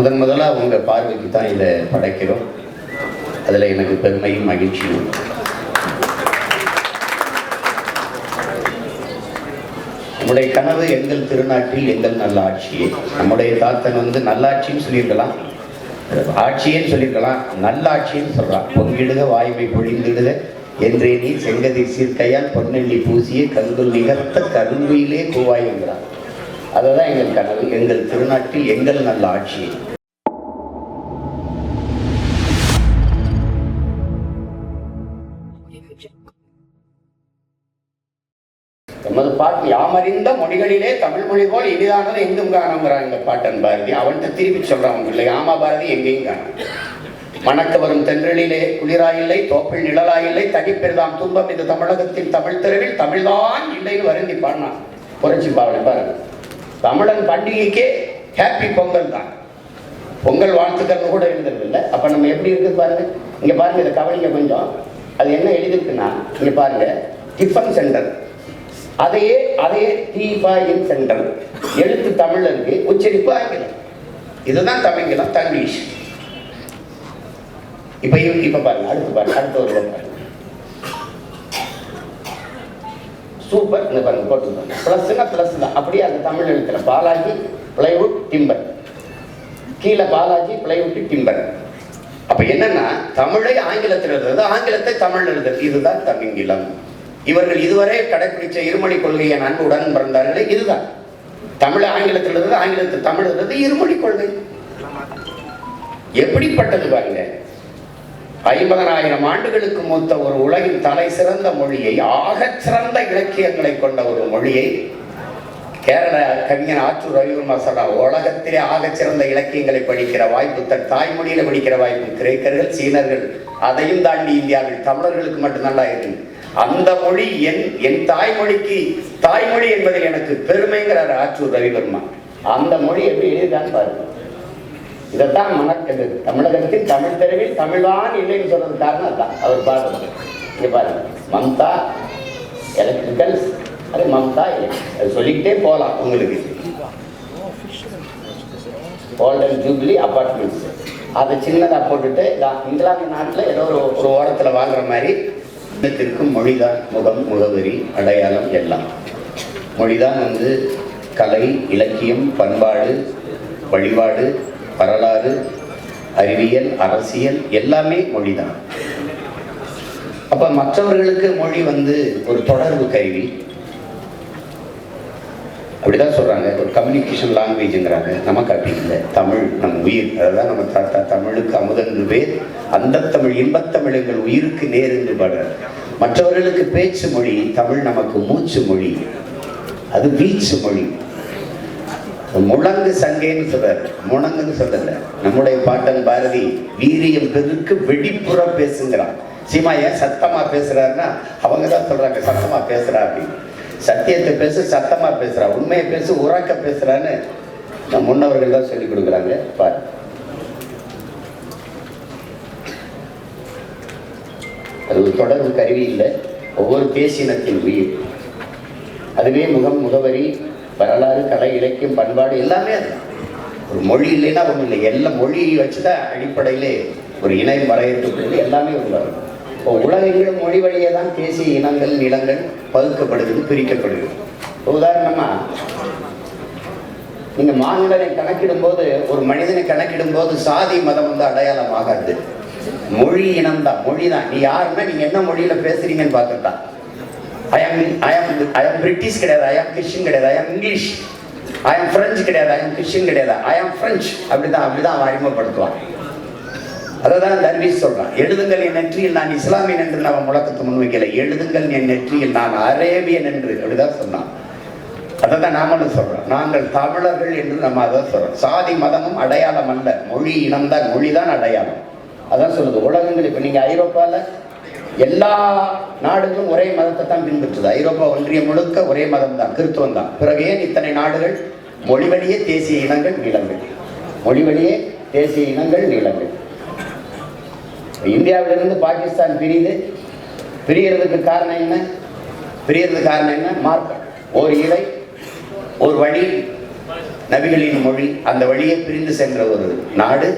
முதலாக உங்கள் பார்வைக்கு தான் இதை படைக்கிறோம். அதில் எனக்கு பெருமையும் மகிழ்ச்சியும். நம்முடைய கனவு எங்கள் திருநாட்டில் எங்கள் நல்ல ஆட்சியே. நம்முடைய தாத்தன் நல்லாட்சின்னு சொல்லியிருக்கலாம், ஆட்சியேன்னு சொல்லியிருக்கலாம், நல்லாட்சின்னு சொல்கிறான். பொங்கிடுக வாய்மை பொழிந்திடுக என்றே நீ செங்கதிர் சீர்க்கையால் பொன்னெல்லி பூசிய கங்குல் நிகர்த்த கருங்குயிலே கூவாய்ங்கிறான். அதை தான் எங்கள் கனவு, எங்கள் திருநாட்டில் எங்கள் நல்ல ஆட்சியே. நமது பாட்டு யாமறிந்த மொழிகளிலே தமிழ் மொழி போல் இனிதானது எங்கும் காணுங்கிறான் எங்க பாட்டன் பாரதி. அவன்கிட்ட திருப்பி சொல்றான், இல்லை ஆமா பாரதி எங்கேயும் காணும். மணக்க வரும் தென்றலிலே குளிராயில்லை, தோப்பில் நிழலாயில்லை, தடிப்பெருதாம் துன்பம் இந்த தமிழகத்தின் தமிழ் தெருவில் தமிழ்தான் இல்லைன்னு வருந்தி பாடினான். புரட்சி பாவனை பாருங்க. தமிழன் பண்டிகைக்கே ஹாப்பி பொங்கல் தான். பொங்கல் வாழ்த்துக்கள் கூட எழுதுறது இல்லை. அப்ப நம்ம எப்படி இருக்குது பாருங்க. இங்க பாருங்க, இதை கவனிங்க கொஞ்சம். அது என்ன எழுதிருக்குன்னா, இங்க பாருங்க, டிஃபன் சென்டர், அதையே டீபாயின் சென்டர், எழுத்து தமிழ்ல இருக்கு, உச்சரிப்பு ஆங்கிலம். இதுதான் தமிழ்லாம், தங்கிலீஷ். இப்ப பாருங்க, அடுத்த ஒரு பாருங்க. சூப்பர் பாருங்க, போட்டு பிளஸ்னா பிளஸ் தான். அப்படியே அந்த தமிழ் எழுத்துல பாலாஜி பிளைவுட் டிம்பர், கீழே பாலாஜி பிளைவுட் டிம்பர். அப்ப என்னன்னா, தமிழை ஆங்கிலத்தில் எழுதுறது, ஆங்கிலத்தை தமிழ் எழுதுறது, இதுதான் தமிங்கிலம். இவர்கள் இதுவரை கடைபிடிச்ச இருமொழி கொள்கையை அன்புடன் பிறந்தார்களே, இதுதான் தமிழ் ஆங்கிலத்தில் எழுதுறது, ஆங்கிலத்தில் தமிழ் எழுதுறது, இருமொழி கொள்கை. எப்படிப்பட்டது பாருங்க. 50,000 ஆண்டுகளுக்கு மூத்த ஒரு உலகின் தலை சிறந்த மொழியை, ஆகச் சிறந்த இலக்கியங்களை கொண்ட ஒரு மொழியை கேரள கவிஞன் ஆற்றூர் ரவிவர்மா சொல்றார், உலகத்திலே ஆகச் சிறந்த இலக்கியங்களை படிக்கிற வாய்ப்பு, தன் தாய்மொழியில படிக்கிற வாய்ப்பு கிரேக்கர்கள், சீனர்கள், அதையும் தாண்டி இந்தியாவில் தமிழர்களுக்கு மட்டும்தான் இருக்கு. அந்த மொழி என் தாய்மொழிக்கு தாய்மொழி என்பதில் எனக்கு பெருமைங்கிறார் ஆற்றூர் ரவிவர்மா. அந்த மொழி எப்படி எழுதிதான் பாருங்க. இதைத்தான் மணக்குது. தமிழகத்தின் தமிழ் தெருவில் தமிழ்தான் இல்லைன்னு சொல்றது காரணம் அதுதான். அவர் பாருங்க, இங்க பாருங்க, மம்தா எலக்ட்ரிக்கல்ஸ், அது மம்தா எலக்ட்ரிக், அது சொல்லிக்கிட்டே போகலாம் உங்களுக்கு. கோல்டன் ஜூப்ளி அபார்ட்மெண்ட்ஸ், அதை சின்னதாக போட்டுட்டு இங்கிலாந்து நாட்டில் ஏதோ ஒரு ஓரத்தில் வாழ்கிற மாதிரி. இன்னத்திற்கும் மொழிதான் முகம், முகவரி, அடையாளம் எல்லாம். மொழிதான் கலை, இலக்கியம், பண்பாடு, வழிபாடு, வரலாறு, அறிவியல், அரசியல் எல்லாமே மொழிதான். அப்ப மற்றவர்களுக்கு மொழி ஒரு தொடர்பு கருவி, அப்படிதான் சொல்றாங்க. ஒரு கம்யூனிகேஷன் லாங்குவேஜ்ங்கிறாங்க. நமக்கு அப்படி இல்லை. தமிழ் நம் உயிர். அதுதான் நம்ம தாத்தா தமிழுக்கு அமுதென்று பேர், அந்த தமிழ் இன்பத்தமிழ் எங்கள் உயிருக்கு நேர் என்று பாடுறார். மற்றவர்களுக்கு பேச்சு மொழி, தமிழ் நமக்கு மூச்சு மொழி, அது வீச்சு மொழி. முழங்கு சங்கேன்னு சொல்றாரு, முழங்குன்னு சொல்லல. நம்முடைய பாட்டன் பாரதி வீரியம் பெருக்கு வெடிப்புற பேசுங்கிறான். சீமா ஏன் சத்தமா பேசுறாருன்னா, அவங்கதான் சொல்றாங்க சத்தமா பேசுறா அப்படின்னு. சத்தியத்தை பேசு, சத்தமா பேசுறா, உண்மையை பேசு, உறக்க பேசுறான்னு நம் முன்னவர்கள் தான் சொல்லிக் கொடுக்குறாங்க. பாரு, அது ஒரு தொடர்பு கருவி இல்லை, ஒவ்வொரு தேசினத்தின் உயிர். அதுவே முகம், முகவரி, வரலாறு, கலை, இலக்கியம், பண்பாடு எல்லாமே அது. ஒரு மொழி இல்லைன்னா ஒன்றும் இல்லை. எல்லா மொழியை வச்சுதான் அடிப்படையிலே ஒரு இணையம் வரையறுக்கப்படுது, எல்லாமே உருவாகும். இப்போ உலகங்களும் மொழி வழியே தான் தேசிய இனங்கள், நிலங்கள் பகுக்கப்படுகிறது, பிரிக்கப்படுகிறது. உதாரணமா, நீங்க மாநிலனை கணக்கிடும் போது, ஒரு மனிதனை கணக்கிடும் போது சாதி மதம் அடையாளம் ஆகாது. மொழி இனம் தான், மொழி தான். நீ யாருன்னா நீங்க என்ன மொழியில பேசுறீங்கன்னு பார்த்துட்டான். ஐ ஆம் பிரிட்டிஷ் கிடையாது, ஐ ஆம் கிறிஸ்டின் கிடையாது, ஐ ஆம் இங்கிலீஷ், ஐ ஆம் பிரெஞ்சு கிடையாது, ஐ ஆம் கிறிஸ்டின் கிடையாது, ஐ ஆம் பிரெஞ்சு. அப்படிதான் அவன் அறிமுகப்படுத்துவான். அதான் தர்வீஸ் சொல்றான், எழுதுங்கள் என் நெற்றியில் நான் இஸ்லாமியன் என்று நம்ம முழக்கத்தை முன்வைக்கல, எழுதுங்கள் என் நெற்றியில் நான் அரேபியன் என்று, அப்படிதான் சொன்னான். அதான் நாமளும் சொல்றோம், நாங்கள் தமிழர்கள் என்று நம்ம அதான் சொல்றோம். சாதி மதமும் அடையாளம் அல்ல, மொழி இனம்தான், மொழிதான் அடையாளம். அதான் சொல்லுது உலகங்கள். இப்ப நீங்க ஐரோப்பால எல்லா நாடுகளும் ஒரே மதத்தை தான் பின்பற்றுது. ஐரோப்பா ஒன்றியம் முழுக்க ஒரே மதம் தான், கிறிஸ்துவம் தான். பிறகு ஏன் இத்தனை நாடுகள்? மொழி வழியே தேசிய இனங்கள், நீளங்கள், மொழி வழியே தேசிய இனங்கள், நீளங்கள். இந்தியாவிலிருந்து பாகிஸ்தான் பிரியறதுக்கு காரணம் என்ன? மார்க்கம், ஒரு இலை, ஒரு வழி, நபிகளின் மொழி அந்த வழியே பிரிந்து சென்ற ஒரு நாடு.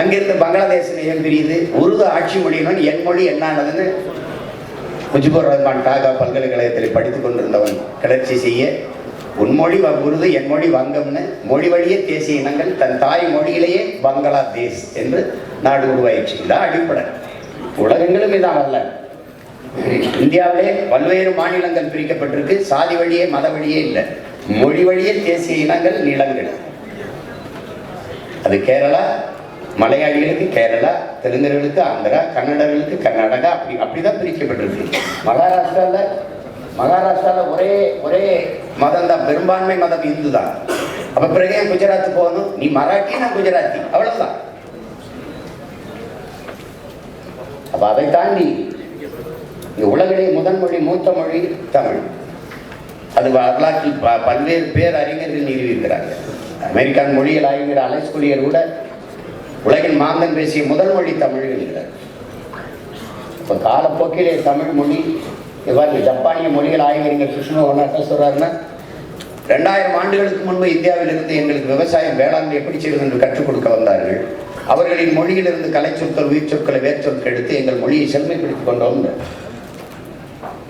அங்கிருந்து பங்களாதேஷ் நேயம் பிரியுது. உருது ஆட்சி மொழியினன் என் மொழி என்னானதுன்னு முஜிபுர் ரஹ்மான் டாகா பல்கலைக்கழகத்தில் படித்துக் கொண்டிருந்தவன் கிளர்ச்சி செய்ய, உன்மொழி உருது என் மொழி வங்கம்னு மொழி வழியே தேசிய இனங்கள் தன் தாய் மொழியிலேயே பங்களாதேஷ் என்று நாடு உருவாயிடுச்சு. இதான் அடிப்படை. உலகங்களும் இதான் வரல. இந்தியாவிலே பல்வேறு மாநிலங்கள் பிரிக்கப்பட்டிருக்கு. சாதி வழியே மத வழியே இல்லை, மொழி வழியே தேசிய இனங்கள் நிலங்கள். அது கேரளா, மலையாளிகளுக்கு கேரளா, தெலுங்கர்களுக்கு ஆந்திரா, கன்னடர்களுக்கு கர்நாடகா, அப்படிதான் பிரிக்கப்பட்டிருக்கு. மகாராஷ்டிராவில் ஒரே மதம் தான், பெரும்பான்மை மதம் இந்து தான். அப்ப பிறகு ஏன் குஜராத் போகணும்? நீ மராட்டி, நான் குஜராத்தி, அவ்வளவுதான். அப்ப அதை தாண்டி உலகிலே முதன்மொழி மூத்த மொழி தமிழ். அது வரலாற்றில் பல்வேறு பேர் அறிஞர்கள் நிறுவியிருக்கிறார்கள். அமெரிக்கன் மொழியில் அறிஞர் அலெக்ஸ் குரியர் கூட உலகின் மாந்தன் பேசிய முதல் மொழி தமிழ் என்கிறார். இப்போ காலப்போக்கிலே தமிழ் மொழி இவ்வாறு ஜப்பானிய மொழிகள் ஆய்வறிஞர் கிருஷ்ண ஒன்னாட்ட சொல்றாருன்னா, 2000 ஆண்டுகளுக்கு முன்பு இந்தியாவிலிருந்து எங்களுக்கு விவசாயம் வேளாண்மை எப்படி செய்வது என்று கற்றுக் கொடுக்க வந்தார்கள். அவர்களின் மொழியிலிருந்து கலை சொற்கள், உயிர் சொற்களை, வேர் சொற்கள் எடுத்து எங்கள் மொழியை செழுமைப்படுத்திக் கொண்டோம்.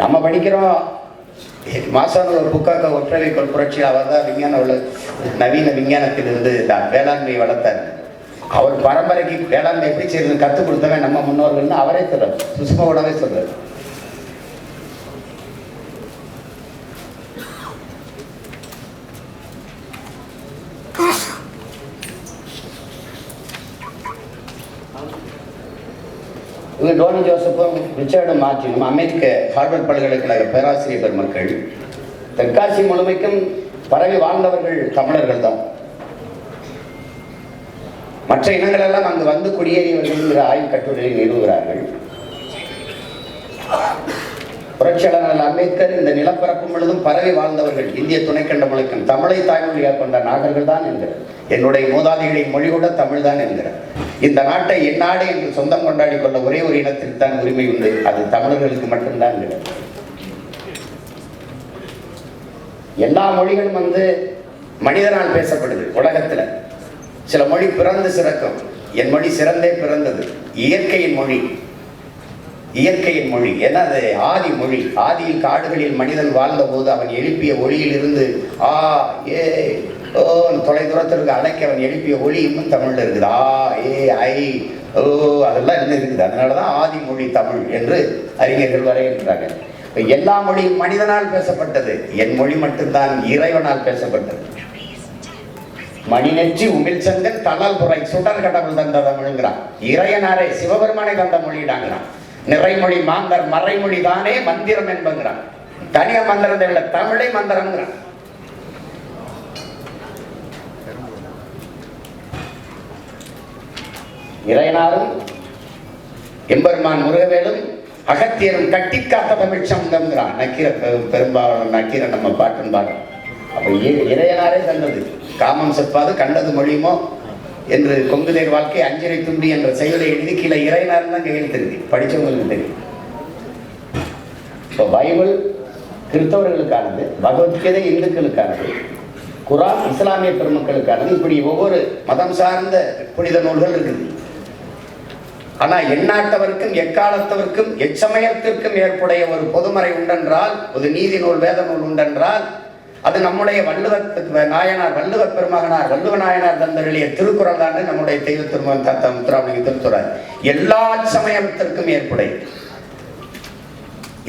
நம்ம படிக்கிறோம் மாசான ஒரு புக்காக்க ஒற்றைவைக்கோள் புரட்சி. அவர் தான் விஞ்ஞான நவீன விஞ்ஞானத்திலிருந்து வேளாண்மையை வளர்த்தார். அவர் பரம்பரைக்கு வேளாண்மை எப்படி செய்யறது கற்றுக் கொடுத்தவன் நம்ம முன்னோர்கள்னு அவரே சொல்றார், சுஷ்மாவோடவே சொல்றாரு. இவங்க டோனி ஜோசப்பும் ரிச்சர்டும் மார்ட்டினும் அமெரிக்க ஹார்வர்ட் பல்கலைக்கழக பேராசிரியர் பெருமக்கள். தெற்காசி முழுமைக்கும் பரவி வாழ்ந்தவர்கள் தமிழர்கள் தான். மற்ற இனங்கள் எல்லாம் அங்கு வந்து குடியேறியவர்கள் ஆய்வு கட்டுரையை நிறுவுகிறார்கள். புரட்சியாளர் அம்பேத்கர் இந்த நிலப்பரப்பு முழுதும் பரவி வாழ்ந்தவர்கள், இந்திய துணைக்கண்ட முழுக்கம் தமிழை தாய்மொழியாக கொண்ட நாகர்கள் தான் என்கிறார். என்னுடைய மூதாதைகளின் மொழி கூட தமிழ் தான் என்கிறார். இந்த நாட்டை என் நாடு என்று சொந்தம் கொண்டாடி கொள்ள ஒரே ஒரு இனத்திற்கு தான் உரிமை உண்டு, அது தமிழர்களுக்கு மட்டும்தான். எல்லா மொழிகளும் மனிதனால் பேசப்படுது உலகத்துல. சில மொழி பிறந்து சிறக்கும், என் மொழி சிறந்தே பிறந்தது. இயற்கையின் மொழி, இயற்கையின் மொழி. ஏன்னா அது ஆதி மொழி. ஆதியில் காடுகளில் மனிதன் வாழ்ந்த போது அவன் எழுப்பிய ஒளியில் இருந்து ஆ ஏ ஓ தொலை தூரத்திற்கு அழைக்க அவன் எழுப்பிய ஒளி இன்னும் தமிழ்ல இருக்குது. ஆ ஏ ஐ ஓ அதெல்லாம் இன்னும் இருக்குது. அதனாலதான் ஆதி மொழி தமிழ் என்று அறிஞர்கள் வரையறுக்கிறாங்க. எல்லா மொழியும் மனிதனால் பேசப்பட்டது, என் மொழி மட்டும்தான் இறைவனால் பேசப்பட்டது. மணிநெற்றி உமிழ் செங்கன் தளல் புரை சுடர் கடவுள் தந்த தமிழ்ங்கிறான். இறையனாரே சிவபெருமானை தந்த மொழிடாங்கிறான். நிறைமொழி மாந்தர் மறைமொழி தானே மந்திரம் என்பங்கிறான். தனியா மந்திரத்தை விட தமிழை மந்திரம்ங்கிறான். இறையனாரும் எம்பெருமான் முருகவேலும் அகத்தியரும் கட்டி காத்த தமிழ் சங்கம்ங்கிறான். நக்கீர பெரும்பாலும் நக்கீர நம்ம பாட்டன் பாடம். அப்ப இறையனாரே தந்தது. காமம் செப்பாது கண்டது மொழியுமோ என்று கொங்குதேர் வாழ்க்கை அஞ்சரை தும்பி என்ற செயலை எழுதி கீழே இறையனார் தான் கையெழுத்திருக்கு. படிச்சவங்களுக்கு தெரியும். இப்போ பைபிள் கிறிஸ்தவர்களுக்கானது, பகவத்கீதை இந்துக்களுக்கானது, குரான் இஸ்லாமிய பெருமக்களுக்கானது. இப்படி ஒவ்வொரு மதம் சார்ந்த புனித நூல்கள் இருக்குது. ஆனா எந்நாட்டவருக்கும் எக்காலத்தவருக்கும் எச்சமயத்திற்கும் ஏற்புடைய ஒரு பொதுமறை உண்டென்றால், ஒரு நீதி நூல் வேத நூல் உண்டென்றால், அது நம்முடைய நாயனார் வள்ளுவ பெருமகனார் வள்ளுவ நாயனார் தந்தருடைய திருக்குறள் தான். நம்முடைய தெய்வ திருமகன் தாத்தா முத்துராமலிங்க திருத்துறார். எல்லா சமயத்திற்கும் ஏற்புடைய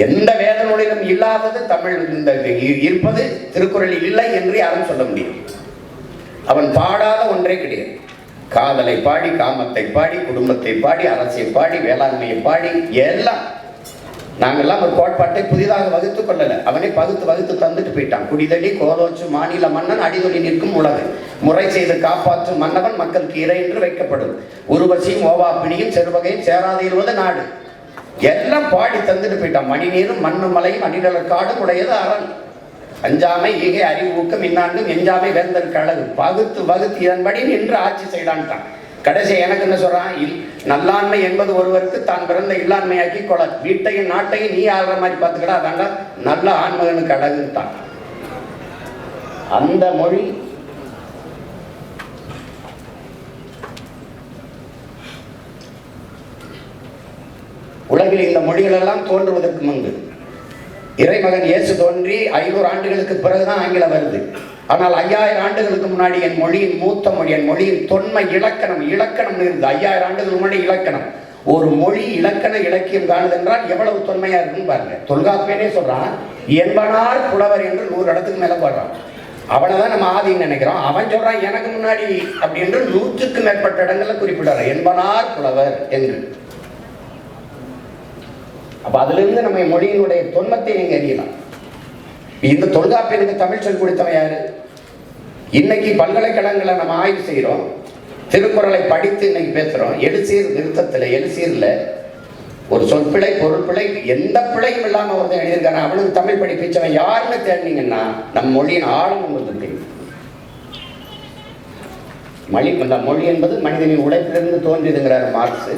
எந்த வேத நூலிலும் இல்லாதது தமிழ் இருப்பது திருக்குறளில் இல்லை என்று யாரும் சொல்ல முடியும். அவன் பாடாத ஒன்றே கிடையாது. காதலை பாடி, காமத்தை பாடி, குடும்பத்தை பாடி, அரசை பாடி, வேளாண்மையை பாடி, எல்லாம் நாங்கெல்லாம் ஒரு கோட்பாட்டை புதிதாக வகுத்து கொள்ளல. அவனை வகுத்து தந்துட்டு போயிட்டான். குடிதடி கோலோச்சு மாநில மன்னன் அடிதொலி நிற்கும் உலகு முறை செய்து காப்பாற்றும் மன்னவன் மக்களுக்கு இறை என்று வைக்கப்படும். உருவசியும் ஓவாப்பினியும் செருவகையும் சேராது இருவது நாடு எல்லாம் பாடி தந்துட்டு போயிட்டான். மணி நீரும் மண்ணு மலையும் அடிநிலர் காடும் உடையது அரண். அஞ்சாமை ஈகை அறிவு ஊக்கம் இன்னாண்டும் எஞ்சாமை வேந்தற்கு அழகு வகுத்து இதன்படி நின்று ஆட்சி செய்தான்ட்டான். கடைசி எனக்கு என்ன சொல்றான், நல்லாண்மை என்பது ஒருவருக்கு தான் பிறந்த இல்லாண்மையாக்கி கொள்ள, வீட்டையும் நாட்டையும் நீ ஆடுற மாதிரி பார்த்துக்கடா, அதாண்டா நல்ல ஆண்மகனுக்கு அழகுத்தான். அந்த மொழி உலகில் இந்த மொழிகள் எல்லாம் தோன்றுவதற்கு முன்பு இறைமகன் இயேசு தோன்றி 500 ஆண்டுகளுக்கு பிறகுதான் ஆங்கிலம் வருது. ஆனால் 5000 ஆண்டுகளுக்கு முன்னாடி என் மொழியின் மூத்த மொழி, என் மொழியின் தொன்மை இலக்கணம் இருந்து 5000 ஆண்டுகளுக்கு முன்னாடி இலக்கணம். ஒரு மொழி இலக்கண இலக்கியம் காணுது என்றால் எவ்வளவு தொன்மையா இருக்குன்னு பாருங்க. தொல்காப்பியனே சொல்றான், என்பனார் புலவர் என்று 100 இடத்துக்கு மேல போடுறான். அவனைதான் நம்ம ஆதின்னு நினைக்கிறோம். அவன் சொல்றான் எனக்கு முன்னாடி அப்படி என்று 100க்கு மேற்பட்ட இடங்கள்ல குறிப்பிடுறான் என்பனார் புலவர் என்று. அப்ப அதுல இருந்து நம்ம மொழியினுடைய தொன்மத்தை நீங்க அறியலாம். இந்த தொல்காப்பியனுக்கு தமிழ் சொல் கொடுத்தவன் யாரு? இன்னைக்கு பல்கலைக்கழகங்களை நம்ம ஆய்வு செய்யறோம், திருக்குறளை படித்து இன்னைக்கு பேசுறோம். எழுசீர் நிறுத்தத்துல எழுசீர்ல ஒரு சொற்பிழை பொருள் பிழை எந்த பிழையும் இல்லாம ஒருத்தன் எழுதியிருக்கான அவனுக்கு தமிழ் படிப்பிச்சவன் யாருன்னு தேடினீங்கன்னா நம் மொழியின் ஆழம் உங்களுக்கு தெரியும். மொழி என்பது மனிதனின் உழைப்பிலிருந்து தோன்றியதுங்கிறார் மார்க்ஸ்.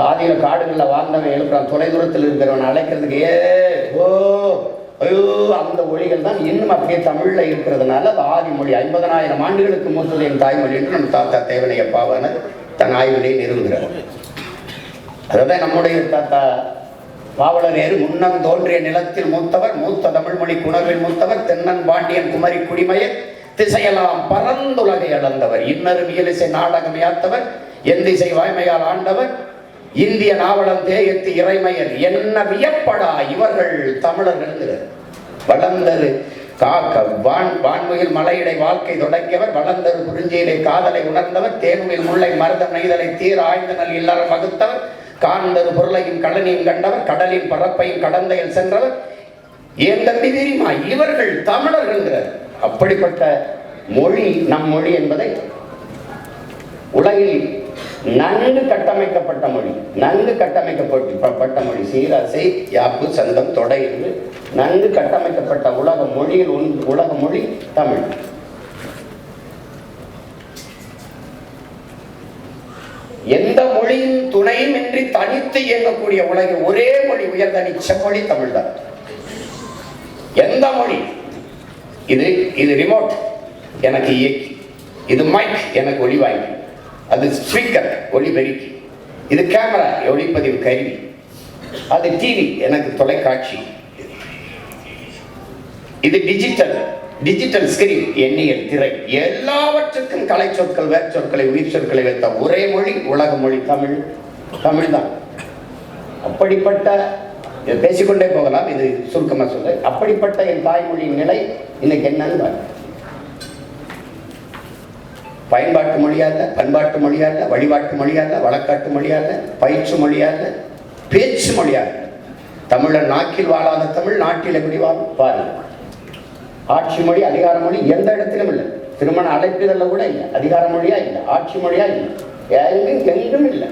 ஆதியில காடுகள்ல வாழ்ந்தவன் எழுப்புறான், தொலைதூரத்தில் இருக்கிறவன் அழைக்கிறதுக்கு ஓ ஐயோ அந்த ஒளிகள் தான் இன்னும் அப்படியே தமிழ்ல இருக்கிறதுனால அது ஆதி மொழி. 50,000 ஆண்டுகளுக்கு மூத்தது என் தாய்மொழி என்று நம்ம தாத்தா தேவனைய பாவனர் தன் ஆய்விலே நிறுவுகிறார். அதான் நம்முடைய தாத்தா பாவலரேறு முன்னம் தோன்றிய நிலத்தில் மூத்தவர், மூத்த தமிழ் மொழி குணர்வில் மூத்தவர், தென்னன் பாண்டியன் குமரி குடிமயர் திசையெல்லாம் பரந்துலகை அளந்தவர், இன்னரும் இயலிசை நாடகம் யாத்தவர், என் திசை வாய்மையால் ஆண்டவர், இந்திய நாவலம் தேயத்து இறைமையர் என்ன வியப்படா இவர்கள் தமிழர்கள். வளர்ந்தரு காக்க வான்முகில் மலையிடை வாழ்க்கை தொடங்கியவர், வளர்ந்தரு குறிஞ்சியிலே காதலை உணர்ந்தவர், தேனுமில் முல்லை மருத நெய்தலை தீர ஆய்ந்த நல் இல்லறம் வகுத்தவர், காண்தரு பொருளையும் கடலையும் கண்டவர், கடலின் பரப்பையும் கடந்தையில் சென்றவர், ஏன் தம்பி தெரியுமா இவர்கள் தமிழர்கள். அப்படிப்பட்ட மொழி நம் மொழி என்பதை உலகில் நன்கு கட்டமைக்கப்பட்ட மொழி, நன்கு கட்டமைக்கப்பட்ட மொழி, சீராசை யாப்பு சந்தம் தொடை என்று நன்கு கட்டமைக்கப்பட்ட உலக மொழியில் உலக மொழி தமிழ். எந்த மொழியின் துணையும் இன்றி தனித்து இயங்கக்கூடிய உலகில் ஒரே மொழி உயர்தனி செம்மொழி தமிழ் தான். எந்த மொழி இது ரிமோட் எனக்கு இயக்கி, இது மைக் எனக்கு ஒளி வாங்கி, அது ஸ்பீக்கர் ஒளிபெருக்கி, இது கேமரா ஒளிப்பதிவு கருவி, அது டிவி எனக்கு தொலைக்காட்சி, இது டிஜிட்டல் ஸ்கிரீன் எண்ணியல் திரை. எல்லாவற்றுக்கும் கலை சொற்கள் வேர் சொற்களை உயிர் சொற்களை வைத்த ஒரே மொழி உலக மொழி தமிழ் தான். அப்படிப்பட்ட பேசிக்கொண்டே போகலாம், இது சுருக்கமா சொல்ல. அப்படிப்பட்ட என் தாய்மொழியின் நிலை இன்னைக்கு என்னன்னு பயன்பாட்டு மொழியா இல்ல, பண்பாட்டு மொழியா இல்ல, வழிபாட்டு மொழியா இல்ல, வழக்காட்டு மொழியா இல்ல, பயிற்று மொழியா இல்ல, பேச்சு மொழியா இல்ல. தமிழர் நாக்கில் வாழாத தமிழ் நாட்டில் எப்படி வாழும் பாருங்க. ஆட்சி மொழி அதிகார மொழி எந்த இடத்திலும் இல்லை. திருமண அழைப்புதல்ல கூட இல்லை. அதிகார மொழியா இல்லை, ஆட்சி மொழியா இல்லை, எங்கும் இல்லை.